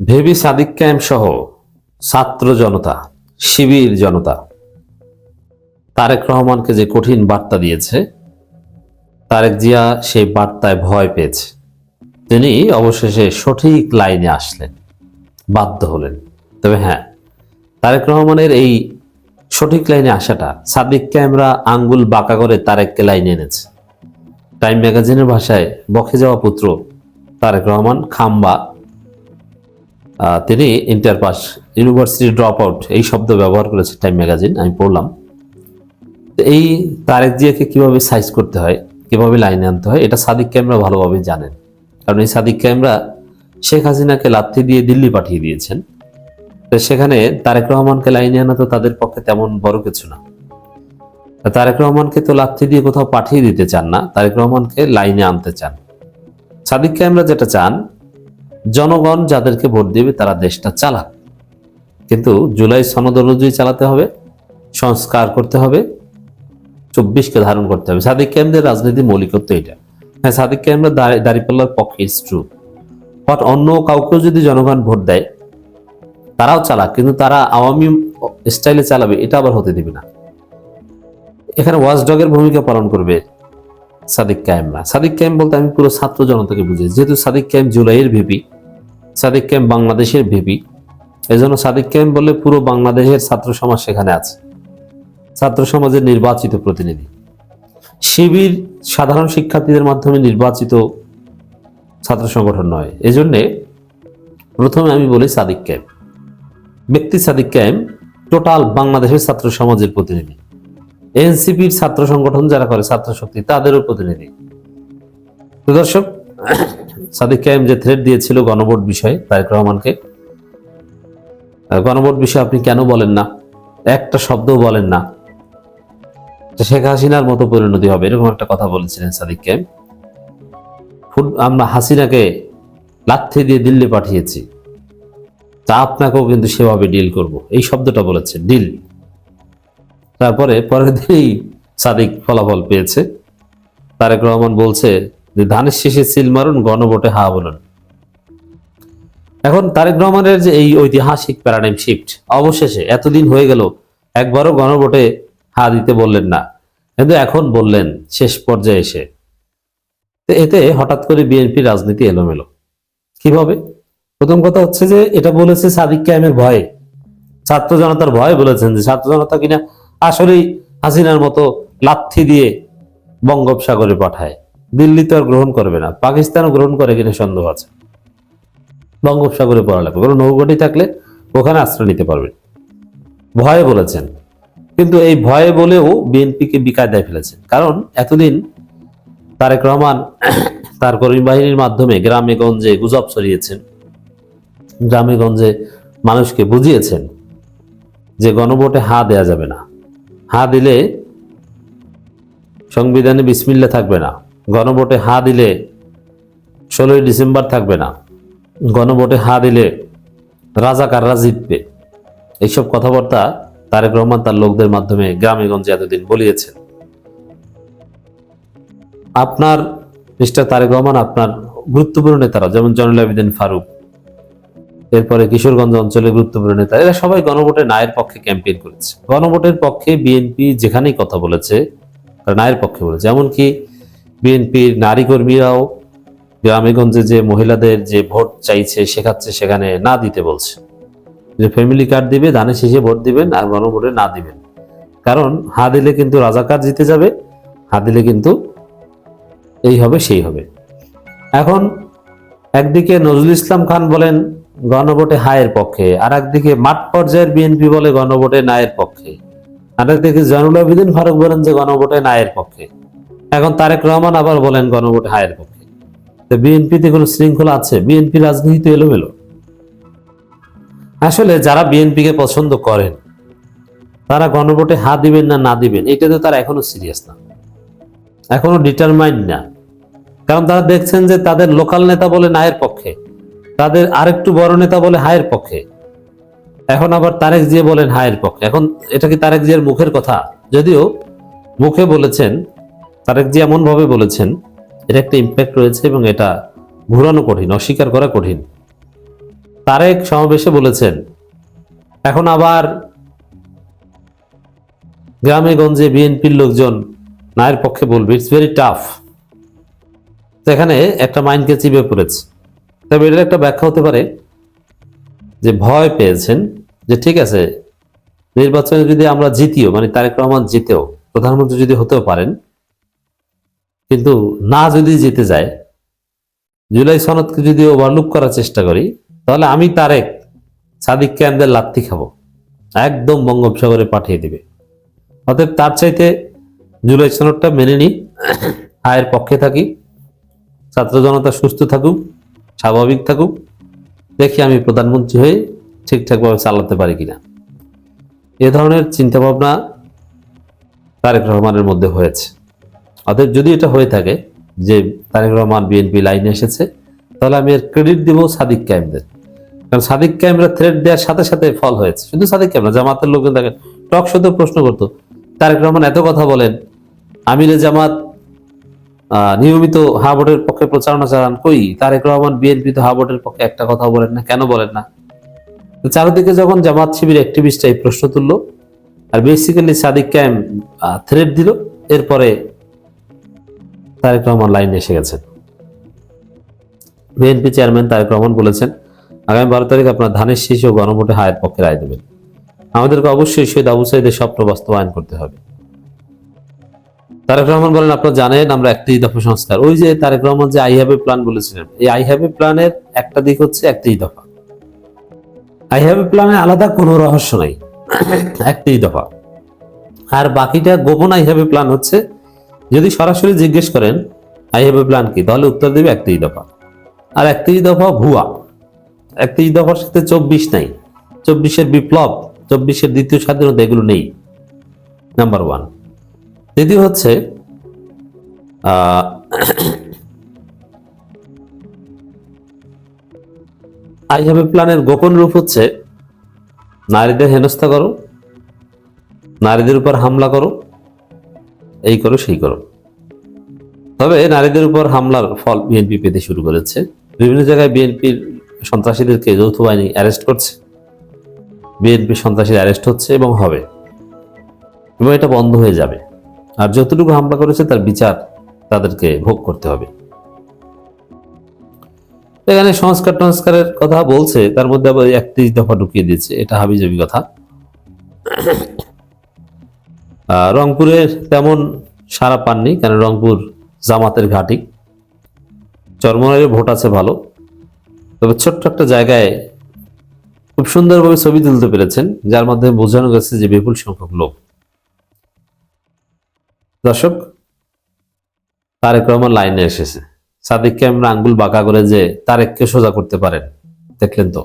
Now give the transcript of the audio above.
ভেবি Sadiq camp সহ ছাত্র জনতা, শিবির জনতা তারেক রহমানকে যে কঠিন বার্তা দিয়েছে, তারেক জিয়া সেই বার্তায় ভয় পেয়েছে। তিনি অবশেষে সঠিক লাইনে আসলেন, বাধ্য হলেন। তবে হ্যাঁ, তারেক রহমানের এই সঠিক লাইনে আসাটা সাদিক ক্যাম্পরা আঙ্গুল বাঁকা করে তারেককে লাইনে এনেছে। টাইম ম্যাগাজিনের ভাষায় বকে যাওয়া পুত্র তারেক রহমান খাম্বা, তিনি inter pass, university drop out এই শব্দ ব্যবহার করেছে টাইম ম্যাগাজিন, আমি পড়লাম। তো এই তারেক জিয়াকে কিভাবে সাইজ করতে হয়, কিভাবে লাইনে আনতে হয়, এটা সাদিক ক্যাম্পরা ভালোভাবে জানেন। কারণ এই সাদিক ক্যাম্পরা শেখ হাসিনাকে লাথি দিয়ে দিল্লি পাঠিয়ে দিয়েছেন। তো সেখানে তারেক রহমানকে লাইনে আনা তো তাদের পক্ষে তেমন বড় কিছু না। তারেক রহমানকে তো লাথি দিয়ে কোথাও পাঠিয়ে দিতে চান না, তারেক রহমানকে লাইনে আনতে চান। সাদিক ক্যাম্পরা যেটা চান, জনগণ যাদেরকে ভোট দেবে তারা দেশটা চালাক, কিন্তু জুলাই সনদ অনুযায়ী চালাতে হবে, সংস্কার করতে হবে, 24কে ধারণ করতে হবে। সাদিক ক্যাম্পদের রাজনীতি মৌলিকত্ব এটা। হ্যাঁ, সাদিক ক্যাম্পরা দাঁড়িপাল্লার পক্ষে, ইটস ট্রু, বাট অন্য কাউকেও যদি জনগণ ভোট দেয় তারাও চালাক, কিন্তু তারা আওয়ামী স্টাইলে চালাবে, এটা আবার হতে দিবে না। এখানে ওয়াচডগের ভূমিকা পালন করবে সাদিক ক্যাম্পরা। সাদিক ক্যাম্প বলতে আমি পুরো ছাত্র জনতাকে বুঝি, যেহেতু সাদিক ক্যাম্প জুলাইয়ের ভিপি, সাদিক ক্যাম্প বাংলাদেশের ভিপি, এজন্য সাদিক ক্যাম্প বলে পুরো বাংলাদেশের ছাত্র সমাজ সেখানে আছে, ছাত্র সমাজের নির্বাচিত প্রতিনিধি। শিবির সাধারণ শিক্ষার্থীদের মাধ্যমে নির্বাচিত ছাত্র সংগঠন নয়। এজন্যে প্রথমে আমি বলি সাদিক ক্যাম্প, ব্যক্তি সাদিক ক্যাম্প টোটাল বাংলাদেশের ছাত্র সমাজের প্রতিনিধি। এনসিপির ছাত্র সংগঠন যারা করে, ছাত্র শক্তি, তাদেরও প্রতিনিধি। তো দর্শক, সাদিক ক্যাম্প যে থ্রেট দিয়েছিল গণভোট বিষয়ে তারেক রহমানকে, গণভোট বিষয়ে আপনি কেন বলেন না, একটা শব্দও বলেন না, শেখ হাসিনার মতো পরিণতি হবে, এরকম একটা কথা বলেছিলেন সাদিক ক্যাম্প। আমরা হাসিনাকে লাথি দিয়ে দিল্লি পাঠিয়েছি, তা আপনাকেও কিন্তু সেভাবে ডিল করব, এই শব্দটা বলেছে, ডিল। তারপরে পরের দিনই সাদিক ফলাফল পেয়েছে। তারেক রহমান বলছে যে ধানের শেষে সিল মারুন, গণভোটে হা বলুন। এখন তারেক রহমানের যে এই ঐতিহাসিক প্যারাডাইম শিফট, অবশেষে এতদিন হয়ে গেল একবারও গণভোটে হা দিতে বললেন না, কিন্তু এখন বললেন শেষ পর্যায়ে এসে। এতে হঠাৎ করে বিএনপি রাজনীতি এলোমেলো কিভাবে? প্রথম কথা হচ্ছে যে এটা বলেছে সাদিক ক্যাম্পের ভয়ে, ছাত্র জনতার ভয়ে বলেছেন, যে ছাত্র জনতা কিনা আসলেই হাসিনার মতো লাথি দিয়ে বঙ্গোপসাগরে পাঠায়। দিল্লি তো আর গ্রহণ করবে না, পাকিস্তানও গ্রহণ করে কিনা সন্দেহ আছে। বঙ্গোপসাগরে পড়া লাগবে, কোনো নৌঘাঁটি থাকলে ওখানে আশ্রয় নিতে পারবে, ভয়ে বলেছেন। কিন্তু এই ভয়ে বলেও বিএনপিকে বিকায়দায় ফেলেছেন। কারণ এতদিন তারেক রহমান তার কর্মী বাহিনীর মাধ্যমে গ্রামে গঞ্জে গুজব ছড়িয়েছেন, গ্রামে গঞ্জে মানুষকে বুঝিয়েছেন যে গণভোটে হা দেয়া যাবে না, হা দিলে সংবিধানে বিসমিল্লাহ থাকবে না, গণভোটে হা দিলে 16ই ডিসেম্বর থাকবে না, গণভোটে হা দিলে রাজাকাররা জিতবে। এইসব কথাবার্তা তারেক রহমান তার লোকদের মাধ্যমে গ্রামে গঞ্জে এতদিন বলিয়েছেন। আপনার মিস্টার তারেক রহমান, আপনার গুরুত্বপূর্ণ নেতারা যেমন জয়নুল আবেদিন ফারুক, এরপরে কিশোরগঞ্জ অঞ্চলের গুরুত্বপূর্ণ নেতা, এরা সবাই গণভোটের নায়ের পক্ষে ক্যাম্পেইন করেছে। গণভোটের পক্ষে বিএনপি যেখানেই কথা বলেছে নায়ের পক্ষে বলেছে। এমনকি বিএনপির নারী কর্মীরাও গ্রামেগঞ্জে যে মহিলাদের যে ভোট চাইছে শেখাচ্ছে, সেখানে না দিতে বলছে, যে ফ্যামিলি কার্ড দিবে, ধানের শেষে ভোট দিবেন, আর গণভোটে না দিবেন। কারণ হা দিলে কিন্তু রাজাকার জিতে যাবে, হা দিলে কিন্তু এই হবে সেই হবে। এখন একদিকে নজরুল ইসলাম খান বলেন গণভোটে হায়ের পক্ষে, আর একদিকে মাঠ পর্যায়ের বিএনপি বলে গণভোটে নায়ের পক্ষে, আর একদিকে জয়নুল আবেদিন ফারুক বলেন যে গণভোটে নায়ের পক্ষে। এখন তারেক রহমান আবার বলেন গণভোটে হায়ের পক্ষে। তো বিএনপিতে কোনো শৃঙ্খলা আছে? বিএনপি রাজনীতি তো এলোমেলো। আসলে যারা বিএনপিকে পছন্দ করেন তারা গণভোটে হা দিবেন না না দিবেন এটাতে তারা এখনো সিরিয়াস না, এখনো ডিটারমাইন্ড না। কারণ তারা দেখছেন যে তাদের লোকাল নেতা বলে নায়ের পক্ষে, তাদের আরেকটু বড় নেতা বলে হায়ের পক্ষে, এখন আবার তারেক জিয়া বলেন হায়ের পক্ষে। এখন এটা কি তারেক জিয়ার মুখের কথা? যদিও মুখে বলেছেন, তারেক জিয়া এমন ভাবে বলেছেন, এটা একটা ইম্প্যাক্ট রয়েছে এবং এটা ঘুরানো কঠিন, অস্বীকার করা কঠিন। তারেক সমাবেশে বলেছেন, এখন আবার গ্রামে গঞ্জে বিএনপির লোকজন নায়ের পক্ষে বলবে, ইটস ভেরি টাফ। এখানে একটা মাইন্ডকে চিপে পড়েছে। তবে এটার একটা ব্যাখ্যা হতে পারে যে ভয় পেয়েছেন যে ঠিক আছে, নির্বাচনে যদি আমরা জিতিও, মানে তারেক রহমান জিতেও প্রধানমন্ত্রী যদি হতেও পারেন, কিন্তু না যদি জিতে যায়, জুলাই সনদকে যদি ওভারলুক করার চেষ্টা করি, তাহলে আমি তারেক সাদিক ক্যাম্পদের লাত্তি খাবো, একদম বঙ্গোপসাগরে পাঠিয়ে দিবে। অতএব তার চাইতে জুলাই সনদটা মেনে নিই, আয়ের পক্ষে থাকি, ছাত্র জনতা সুস্থ থাকুক, স্বাভাবিক থাকুক, দেখি আমি প্রধানমন্ত্রী হয়ে ঠিকঠাকভাবে চালাতে পারি কিনা। এ ধরনের চিন্তাভাবনা তারেক রহমানের মধ্যে হয়েছে। অতএব যদি এটা হয়ে থাকে যে তারেক রহমান বিএনপি লাইনে এসেছে, তাহলে আমি এর ক্রেডিট দিব সাদিক ক্যাম্পদের। কারণ সাদিক ক্যাম্পরা থ্রেড দেওয়ার সাথে সাথে ফল হয়েছে। শুধু সাদিক ক্যাম্প না, জামাতের লোকজন দেখেন টক শোতে প্রশ্ন করতো, তারেক রহমান এত কথা বলেন, আমিরে জামাত নিয়মিত হা ভোটের পক্ষে প্রচারণা চালান, কই তারেক রহমান বিএনপি তো হা ভোটের পক্ষে একটা কথা বলেন না, কেন বলেন না? চারিদিকে যখন জামাত শিবির অ্যাক্টিভিস্ট এই প্রশ্ন তুললো, আর বেসিক্যালি সাদিক ক্যাম্প থ্রেড দিল, এরপরে তারেক রহমান লাইনে এসে গেছেন। বিএনপি চেয়ারম্যান তারেক রহমান বলেছেন, আগামী 12 তারিখ আপনার ধানের শীষ ও গণভোটে হায়ের পক্ষে রায় দেবেন। আমাদেরকে অবশ্যই শহীদ আবু সাঈদের স্বপ্ন বাস্তবায়ন করতে হবে। তারেক রহমান বলেন, আপনারা জানেন আমরা একত্রিশ দফা সংস্কার, ওই যে তারেক রহমান যে আই হ্যাভ এ প্ল্যান বলেছিলেন, এই আই হ্যাভ এ প্ল্যানের একটা দিক হচ্ছে একত্রিশ দফা। আই হ্যাভ এ প্ল্যানে আলাদা কোনো রহস্য নাই, একত্রিশ দফা। আর বাকিটা গোপন আই হ্যাভ এ প্ল্যান হচ্ছে, যদি সরাসরি জিজ্ঞেস করেন আই হ্যাভ এ প্ল্যান কি, তাহলে উত্তর দেবে একত্রিশ দফা। আর একত্রিশ দফা ভুয়া, একত্রিশ দফার সাথে 24 নাই, 24-এর বিপ্লব, 24-এর দ্বিতীয় স্বাধীনতা, এগুলো নেই, নাম্বার ওয়ান। দ্বিতীয় হচ্ছে আই হ্যাভ এ প্ল্যানের গোপন রূপ হচ্ছে নারীদের হেনস্থা করো, নারীদের উপর হামলা করো, এই করো সেই করো। তবে নারীদের উপর হামলার ফল বিএনপি পেতে শুরু করেছে। বিভিন্ন জায়গায় বিএনপির সন্ত্রাসীদেরকে যৌথ বাহিনী অ্যারেস্ট করছে, বিএনপি সন্ত্রাসীরা অ্যারেস্ট হচ্ছে এবং হবে, এবং এটা বন্ধ হয়ে যাবে। আর যতটুকু হামলা করেছে তার বিচার তাদেরকে ভোগ করতে হবে। এখানে সংস্কারের কথা বলছে, তার মধ্যে আবার 31 দফা ঢুকিয়ে দিয়েছে, এটা হাবিজাবি কথা। রংপুরের তেমন সাড়া পাননি, কারণ রংপুর জামাতের ঘাঁটি, চরমনাইয়ের ভোট আছে ভালো। তবে ছোট্ট একটা জায়গায় খুব সুন্দরভাবে ছবি তুলতে পেরেছেন, যার মাধ্যমে বোঝানো গেছে যে বিপুল সংখ্যক লোক। দর্শক, তারেক রহমান লাইনে এসেছে, সাদিককে আমরা আঙ্গুল বাঁকা করে যে তারেককে সোজা করতে পারেন, দেখলেন তো।